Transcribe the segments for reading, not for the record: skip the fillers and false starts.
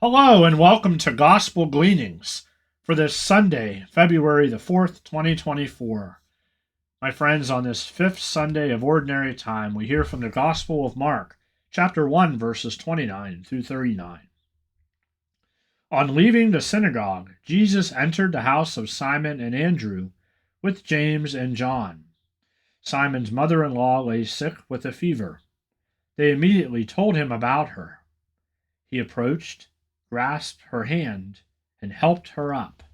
Hello and welcome to Gospel Gleanings for this Sunday, February the 4th, 2024. My friends, on this fifth Sunday of Ordinary Time, we hear from the Gospel of Mark, chapter 1, verses 29 through 39. On leaving the synagogue, Jesus entered the house of Simon and Andrew with James and John. Simon's mother-in-law lay sick with a fever. They immediately told him about her. He approached, grasped her hand, and helped her up.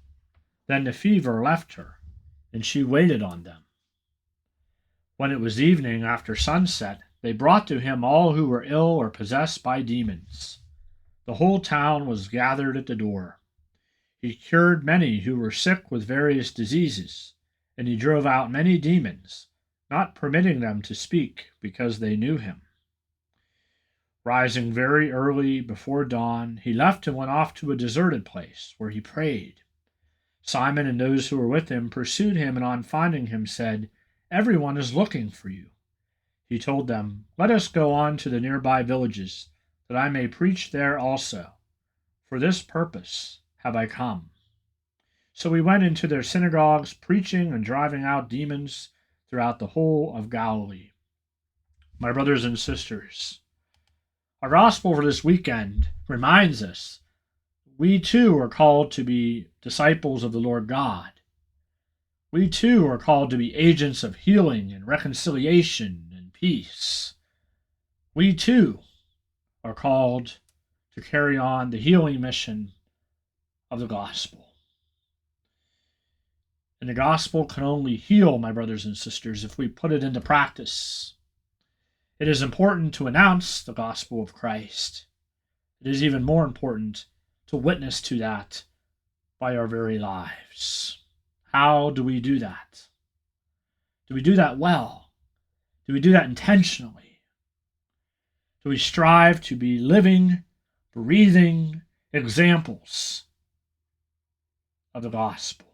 Then the fever left her, and she waited on them. When it was evening after sunset, they brought to him all who were ill or possessed by demons. The whole town was gathered at the door. He cured many who were sick with various diseases, and he drove out many demons, not permitting them to speak because they knew him. Rising very early before dawn, he left and went off to a deserted place, where he prayed. Simon and those who were with him pursued him, and on finding him said, "Everyone is looking for you." He told them, "Let us go on to the nearby villages, that I may preach there also. For this purpose have I come." So we went into their synagogues, preaching and driving out demons throughout the whole of Galilee. My brothers and sisters, our gospel for this weekend reminds us we too are called to be disciples of the Lord God. We too are called to be agents of healing and reconciliation and peace. We too are called to carry on the healing mission of the gospel. And the gospel can only heal, my brothers and sisters, if we put it into practice. It is important to announce the gospel of Christ. It is even more important to witness to that by our very lives. How do we do that? Do we do that well? Do we do that intentionally? Do we strive to be living, breathing examples of the gospel?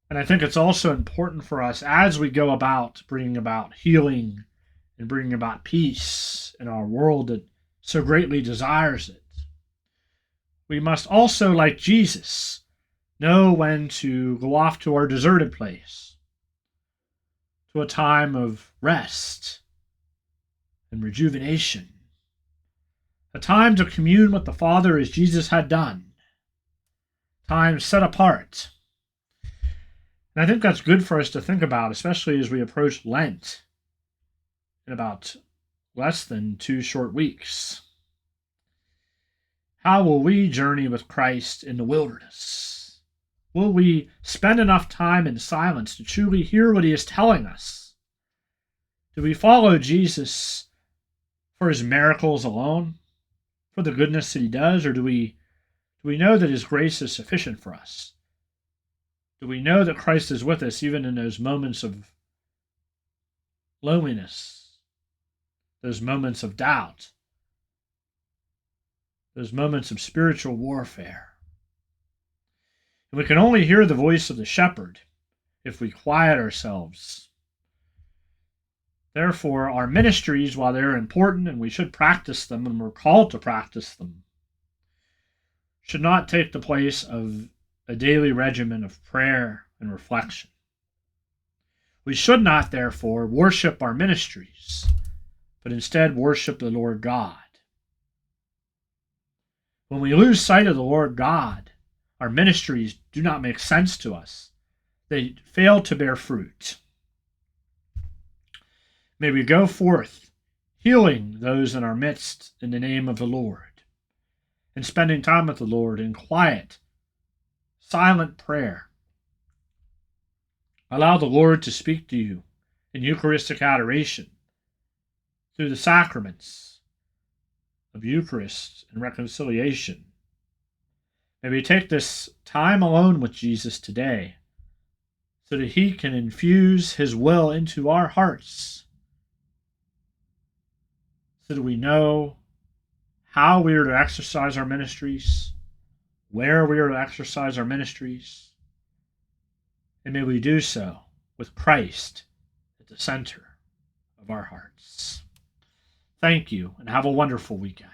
And I think it's also important for us as we go about bringing about healing and bringing about peace in our world that so greatly desires it. We must also, like Jesus, know when to go off to our deserted place, to a time of rest and rejuvenation, a time to commune with the Father as Jesus had done, time set apart. And I think that's good for us to think about, especially as we approach Lent in about less than 2 short weeks. How will we journey with Christ in the wilderness? Will we spend enough time in silence to truly hear what he is telling us? Do we follow Jesus for his miracles alone, for the goodness that he does, or do we know that his grace is sufficient for us? Do we know that Christ is with us even in those moments of loneliness, those moments of doubt, those moments of spiritual warfare? And we can only hear the voice of the shepherd if we quiet ourselves. Therefore, our ministries, while they're important and we should practice them and we're called to practice them, should not take the place of a daily regimen of prayer and reflection. We should not, therefore, worship our ministries, but instead worship the Lord God. When we lose sight of the Lord God, our ministries do not make sense to us. They fail to bear fruit. May we go forth, healing those in our midst in the name of the Lord, and spending time with the Lord in quiet, silent prayer. Allow the Lord to speak to you in Eucharistic adoration through the sacraments of Eucharist and reconciliation. May we take this time alone with Jesus today so that he can infuse his will into our hearts, so that we know how we are to exercise our ministries, where we are to exercise our ministries, and may we do so with Christ at the center of our hearts. Thank you, and have a wonderful weekend.